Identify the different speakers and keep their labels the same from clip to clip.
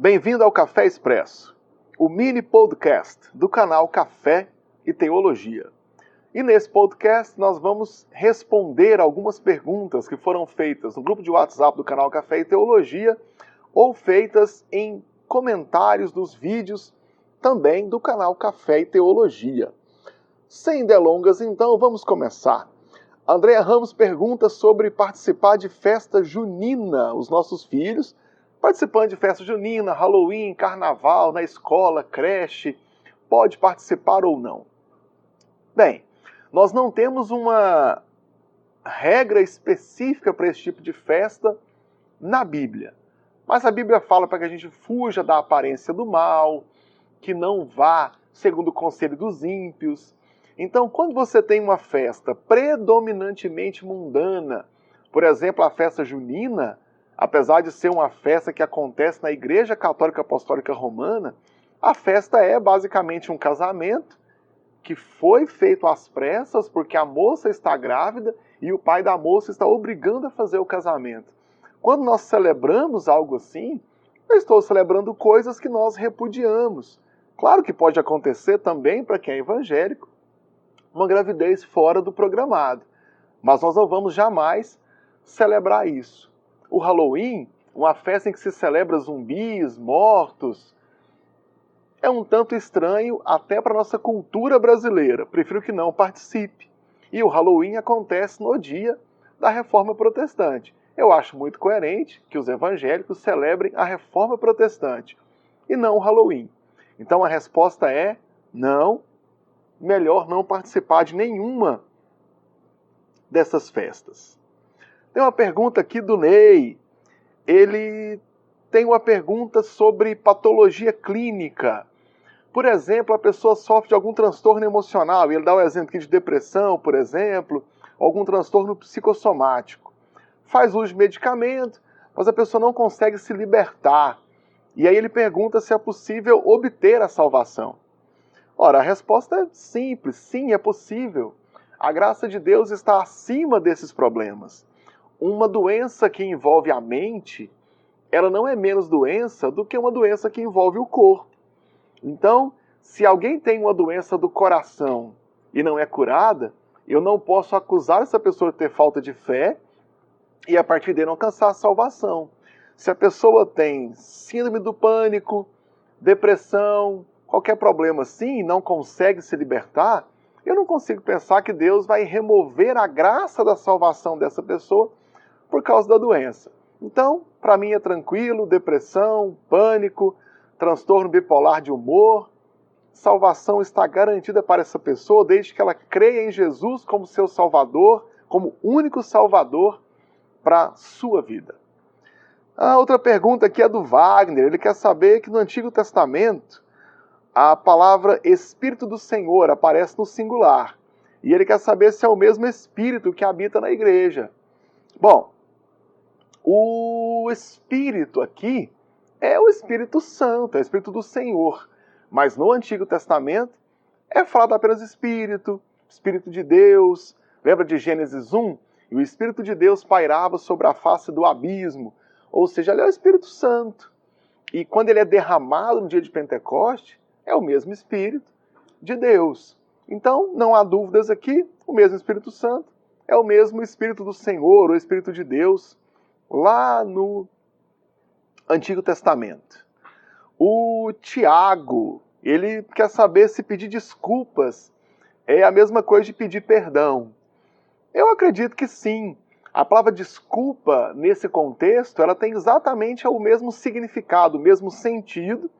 Speaker 1: Bem-vindo ao Café Expresso, o mini podcast do canal Café e Teologia. E nesse podcast nós vamos responder algumas perguntas que foram feitas no grupo de WhatsApp do canal Café e Teologia ou feitas em comentários dos vídeos também do canal Café e Teologia. Sem delongas, então, vamos começar. Andréa Ramos pergunta sobre participar de festa junina. Os nossos filhos participando de festa junina, Halloween, carnaval, na escola, creche, pode participar ou não? Bem, nós não temos uma regra específica para esse tipo de festa na Bíblia. Mas a Bíblia fala para que a gente fuja da aparência do mal, que não vá segundo o conselho dos ímpios. Então, quando você tem uma festa predominantemente mundana, por exemplo, a festa junina, apesar de ser uma festa que acontece na Igreja Católica Apostólica Romana, a festa é basicamente um casamento que foi feito às pressas porque a moça está grávida e o pai da moça está obrigando a fazer o casamento. Quando nós celebramos algo assim, eu estou celebrando coisas que nós repudiamos. Claro que pode acontecer também para quem é evangélico, uma gravidez fora do programado, mas nós não vamos jamais celebrar isso. O Halloween, uma festa em que se celebra zumbis, mortos, é um tanto estranho até para a nossa cultura brasileira. Prefiro que não participe. E o Halloween acontece no dia da Reforma Protestante. Eu acho muito coerente que os evangélicos celebrem a Reforma Protestante e não o Halloween. Então a resposta é não, melhor não participar de nenhuma dessas festas. Tem uma pergunta aqui do Ney. Ele tem uma pergunta sobre patologia clínica. Por exemplo, a pessoa sofre de algum transtorno emocional. Ele dá o exemplo aqui de depressão, por exemplo, algum transtorno psicossomático. Faz uso de medicamento, mas a pessoa não consegue se libertar. E aí ele pergunta se é possível obter a salvação. Ora, a resposta é simples. Sim, é possível. A graça de Deus está acima desses problemas. Uma doença que envolve a mente, ela não é menos doença do que uma doença que envolve o corpo. Então, se alguém tem uma doença do coração e não é curada, eu não posso acusar essa pessoa de ter falta de fé e a partir dele não alcançar a salvação. Se a pessoa tem síndrome do pânico, depressão, qualquer problema assim e não consegue se libertar, eu não consigo pensar que Deus vai remover a graça da salvação dessa pessoa por causa da doença. Então, para mim é tranquilo, depressão, pânico, transtorno bipolar de humor, salvação está garantida para essa pessoa desde que ela creia em Jesus como seu Salvador, como único Salvador para a sua vida. A outra pergunta aqui é do Wagner. Ele quer saber que no Antigo Testamento a palavra Espírito do Senhor aparece no singular. E ele quer saber se é o mesmo Espírito que habita na igreja. Bom, o Espírito aqui é o Espírito Santo, é o Espírito do Senhor. Mas no Antigo Testamento é falado apenas Espírito, Espírito de Deus. Lembra de Gênesis 1? E o Espírito de Deus pairava sobre a face do abismo. Ou seja, ele é o Espírito Santo. E quando ele é derramado no dia de Pentecoste, é o mesmo Espírito de Deus. Então, não há dúvidas aqui, o mesmo Espírito Santo é o mesmo Espírito do Senhor, o Espírito de Deus, lá no Antigo Testamento. O Tiago, ele quer saber se pedir desculpas é a mesma coisa de pedir perdão. Eu acredito que sim. A palavra desculpa, nesse contexto, ela tem exatamente o mesmo significado, o mesmo sentido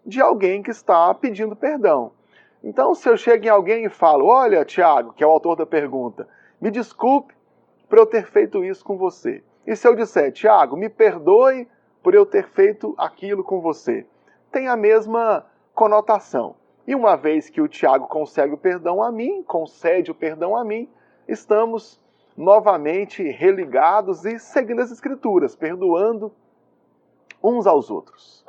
Speaker 1: de alguém que está pedindo perdão. Então, se eu chego em alguém e falo, olha, Tiago, que é o autor da pergunta, me desculpe por eu ter feito isso com você. E se eu disser, Tiago, me perdoe por eu ter feito aquilo com você, tem a mesma conotação. E uma vez que o Tiago consegue o perdão a mim, concede o perdão a mim, estamos novamente religados e seguindo as Escrituras, perdoando uns aos outros.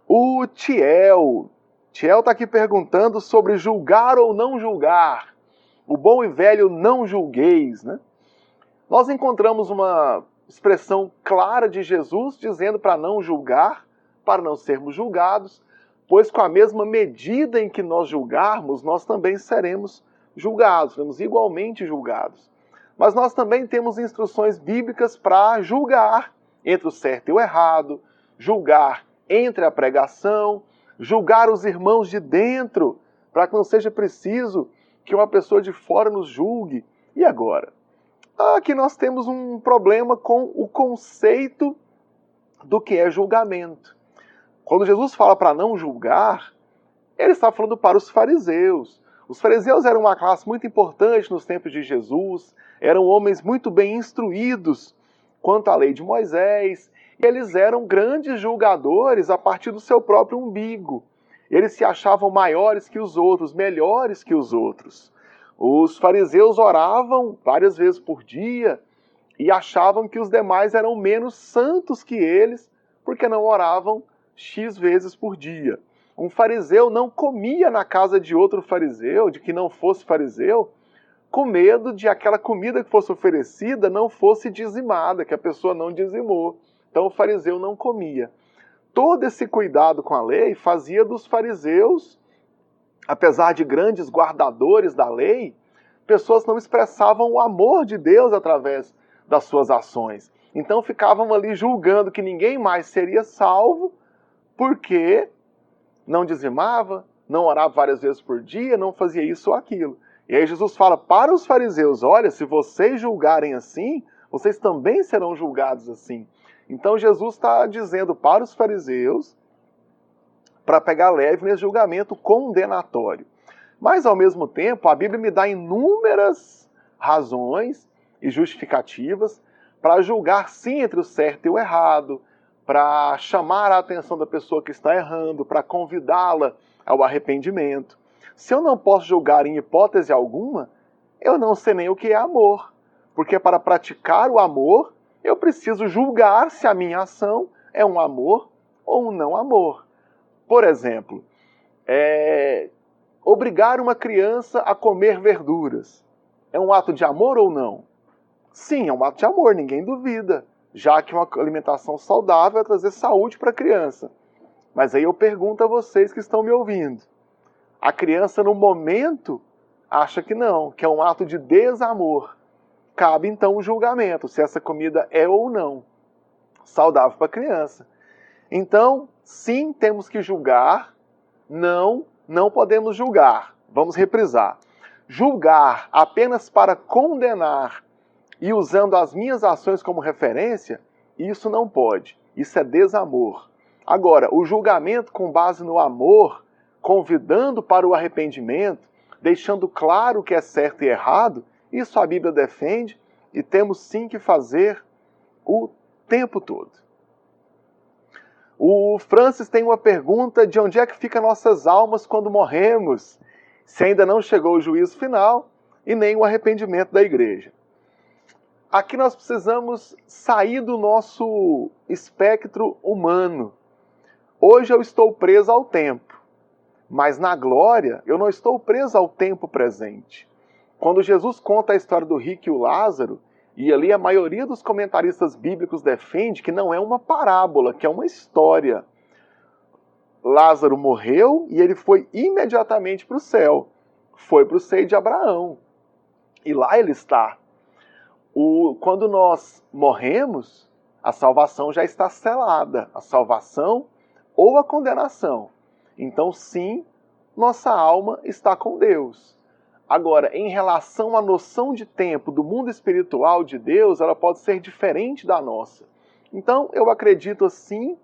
Speaker 1: O Tiel está aqui perguntando sobre julgar ou não julgar. O bom e velho não julgueis, né? Nós encontramos uma expressão clara de Jesus dizendo para não julgar, para não sermos julgados, pois com a mesma medida em que nós julgarmos, nós também seremos julgados, seremos igualmente julgados. Mas nós também temos instruções bíblicas para julgar entre o certo e o errado, julgar entre a pregação, julgar os irmãos de dentro, para que não seja preciso que uma pessoa de fora nos julgue. E agora? Aqui nós temos um problema com o conceito do que é julgamento. Quando Jesus fala para não julgar, ele está falando para os fariseus. Os fariseus eram uma classe muito importante nos tempos de Jesus, eram homens muito bem instruídos quanto à lei de Moisés, e eles eram grandes julgadores a partir do seu próprio umbigo. Eles se achavam maiores que os outros, melhores que os outros. Os fariseus oravam várias vezes por dia e achavam que os demais eram menos santos que eles, porque não oravam X vezes por dia. Um fariseu não comia na casa de outro fariseu, de que não fosse fariseu, com medo de aquela comida que fosse oferecida não fosse dizimada, que a pessoa não dizimou. Então o fariseu não comia. Todo esse cuidado com a lei fazia dos fariseus, apesar de grandes guardadores da lei, pessoas que não expressavam o amor de Deus através das suas ações. Então ficavam ali julgando que ninguém mais seria salvo, porque não dizimava, não orava várias vezes por dia, não fazia isso ou aquilo. E aí Jesus fala para os fariseus, olha, se vocês julgarem assim, vocês também serão julgados assim. Então Jesus está dizendo para os fariseus, para pegar leve nesse julgamento condenatório. Mas ao mesmo tempo, a Bíblia me dá inúmeras razões e justificativas para julgar sim entre o certo e o errado, para chamar a atenção da pessoa que está errando, para convidá-la ao arrependimento. Se eu não posso julgar em hipótese alguma, eu não sei nem o que é amor. Porque para praticar o amor, eu preciso julgar se a minha ação é um amor ou um não amor. Por exemplo, obrigar uma criança a comer verduras é um ato de amor ou não? Sim, é um ato de amor, ninguém duvida, já que uma alimentação saudável vai trazer saúde para a criança. Mas aí eu pergunto a vocês que estão me ouvindo. A criança, no momento, acha que não, que é um ato de desamor. Cabe, então, o julgamento, se essa comida é ou não saudável para a criança. Então, sim, temos que julgar. Não podemos julgar. Vamos reprisar. Julgar apenas para condenar e usando as minhas ações como referência, isso não pode. Isso é desamor. Agora, o julgamento com base no amor, convidando para o arrependimento, deixando claro o que é certo e errado, isso a Bíblia defende e temos sim que fazer o tempo todo. O Francis tem uma pergunta de onde é que ficam nossas almas quando morremos, se ainda não chegou o juízo final e nem o arrependimento da igreja. Aqui nós precisamos sair do nosso espectro humano. Hoje eu estou preso ao tempo, mas na glória eu não estou preso ao tempo presente. Quando Jesus conta a história do rico e o Lázaro, e ali a maioria dos comentaristas bíblicos defende que não é uma parábola, que é uma história. Lázaro morreu e ele foi imediatamente para o céu. Foi para o seio de Abraão. E lá ele está. Quando nós morremos, a salvação já está selada. A salvação ou a condenação. Então, sim, nossa alma está com Deus. Agora, em relação à noção de tempo do mundo espiritual de Deus, ela pode ser diferente da nossa. Então, eu acredito assim,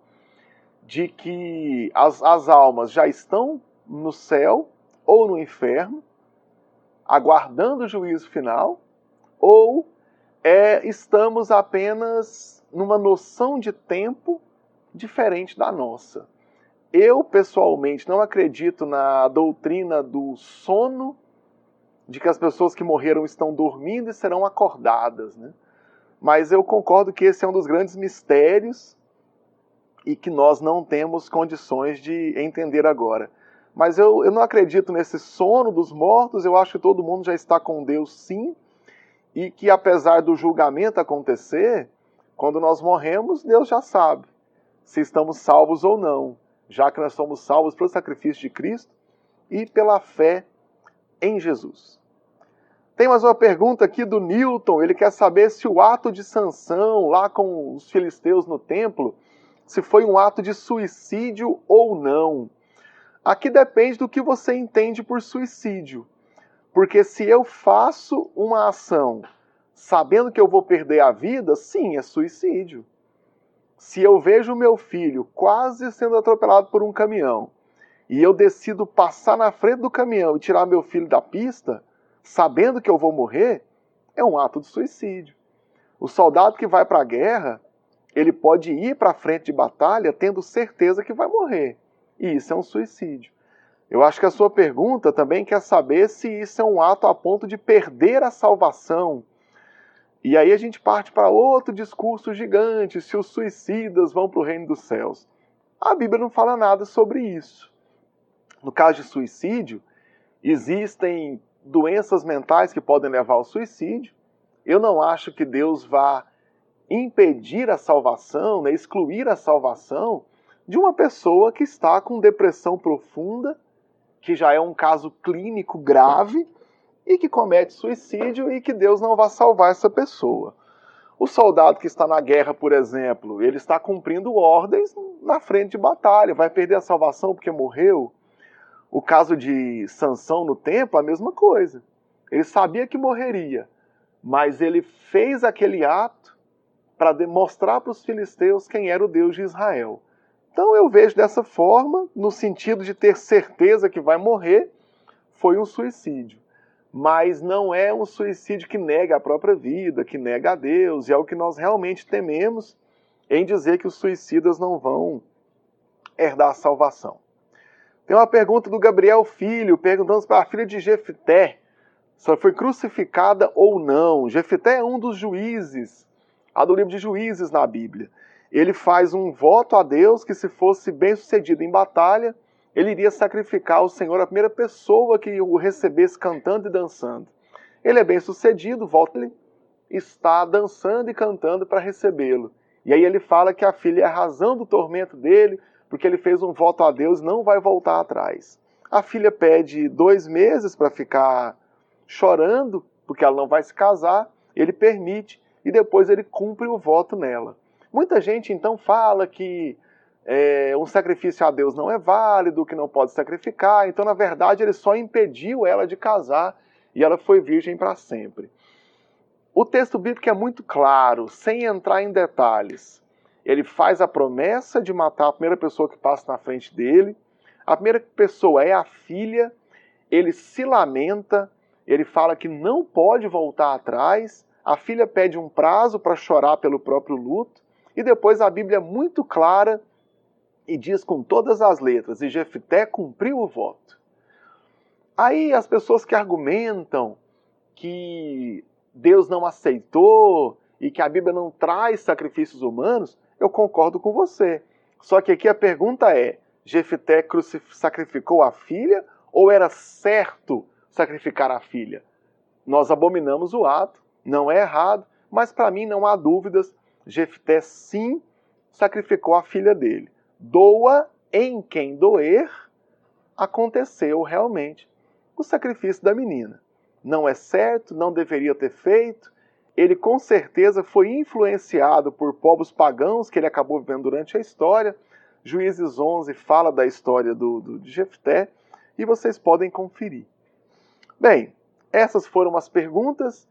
Speaker 1: de que as almas já estão no céu ou no inferno, aguardando o juízo final, ou estamos apenas numa noção de tempo diferente da nossa. Eu, pessoalmente, não acredito na doutrina do sono, de que as pessoas que morreram estão dormindo e serão acordadas, né? Mas eu concordo que esse é um dos grandes mistérios e que nós não temos condições de entender agora. Mas eu não acredito nesse sono dos mortos, eu acho que todo mundo já está com Deus sim, e que apesar do julgamento acontecer, quando nós morremos, Deus já sabe. se estamos salvos ou não, já que nós somos salvos pelo sacrifício de Cristo e pela fé em Jesus. Tem mais uma pergunta aqui do Newton. Ele quer saber se o ato de Sansão, lá com os filisteus no templo, se foi um ato de suicídio ou não. Aqui depende do que você entende por suicídio. Porque se eu faço uma ação sabendo que eu vou perder a vida, sim, é suicídio. Se eu vejo meu filho quase sendo atropelado por um caminhão e eu decido passar na frente do caminhão e tirar meu filho da pista, sabendo que eu vou morrer, é um ato de suicídio. O soldado que vai para a guerra, ele pode ir para a frente de batalha tendo certeza que vai morrer. E isso é um suicídio. Eu acho que a sua pergunta também quer saber se isso é um ato a ponto de perder a salvação. E aí a gente parte para outro discurso gigante, se os suicidas vão para o reino dos céus. A Bíblia não fala nada sobre isso. No caso de suicídio, existem doenças mentais que podem levar ao suicídio. Eu não acho que Deus vá impedir a salvação, né, excluir a salvação de uma pessoa que está com depressão profunda, que já é um caso clínico grave, e que comete suicídio e que Deus não vai salvar essa pessoa. O soldado que está na guerra, por exemplo, ele está cumprindo ordens na frente de batalha, vai perder a salvação porque morreu. O caso de Sansão no templo, a mesma coisa. Ele sabia que morreria, mas ele fez aquele ato para demonstrar para os filisteus quem era o Deus de Israel. Então eu vejo dessa forma, no sentido de ter certeza que vai morrer, foi um suicídio. Mas não é um suicídio que nega a própria vida, que nega a Deus, e é o que nós realmente tememos em dizer que os suicidas não vão herdar a salvação. Tem uma pergunta do Gabriel Filho, perguntando para a filha de Jefté se ela foi crucificada ou não. Jefté é um dos juízes, do livro de Juízes na Bíblia. Ele faz um voto a Deus que, se fosse bem sucedido em batalha, ele iria sacrificar ao Senhor a primeira pessoa que o recebesse cantando e dançando. Ele é bem sucedido, volta, ele está dançando e cantando para recebê-lo. E aí ele fala que a filha é a razão do tormento dele, porque ele fez um voto a Deus e não vai voltar atrás. A filha pede 2 meses para ficar chorando, porque ela não vai se casar, ele permite, e depois ele cumpre o voto nela. Muita gente então fala que um sacrifício a Deus não é válido, que não pode sacrificar, então na verdade ele só impediu ela de casar e ela foi virgem para sempre. O texto bíblico é muito claro, sem entrar em detalhes. Ele faz a promessa de matar a primeira pessoa que passa na frente dele, a primeira pessoa é a filha, ele se lamenta, ele fala que não pode voltar atrás, a filha pede um prazo para chorar pelo próprio luto, e depois a Bíblia é muito clara e diz com todas as letras, e Jefté cumpriu o voto. Aí as pessoas que argumentam que Deus não aceitou e que a Bíblia não traz sacrifícios humanos, eu concordo com você. Só que aqui a pergunta é, Jefté sacrificou a filha ou era certo sacrificar a filha? Nós abominamos o ato, não é errado, mas para mim não há dúvidas, Jefté sim sacrificou a filha dele. Doa em quem doer, aconteceu realmente o sacrifício da menina. Não é certo, não deveria ter feito. Ele com certeza foi influenciado por povos pagãos que ele acabou vivendo durante a história. Juízes 11 fala da história de Jefté e vocês podem conferir. Bem, essas foram as perguntas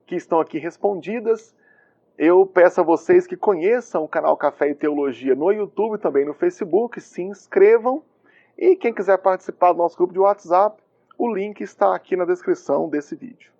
Speaker 1: que estão aqui respondidas. Eu peço a vocês que conheçam o canal Café e Teologia no YouTube e também no Facebook, se inscrevam. E quem quiser participar do nosso grupo de WhatsApp, o link está aqui na descrição desse vídeo.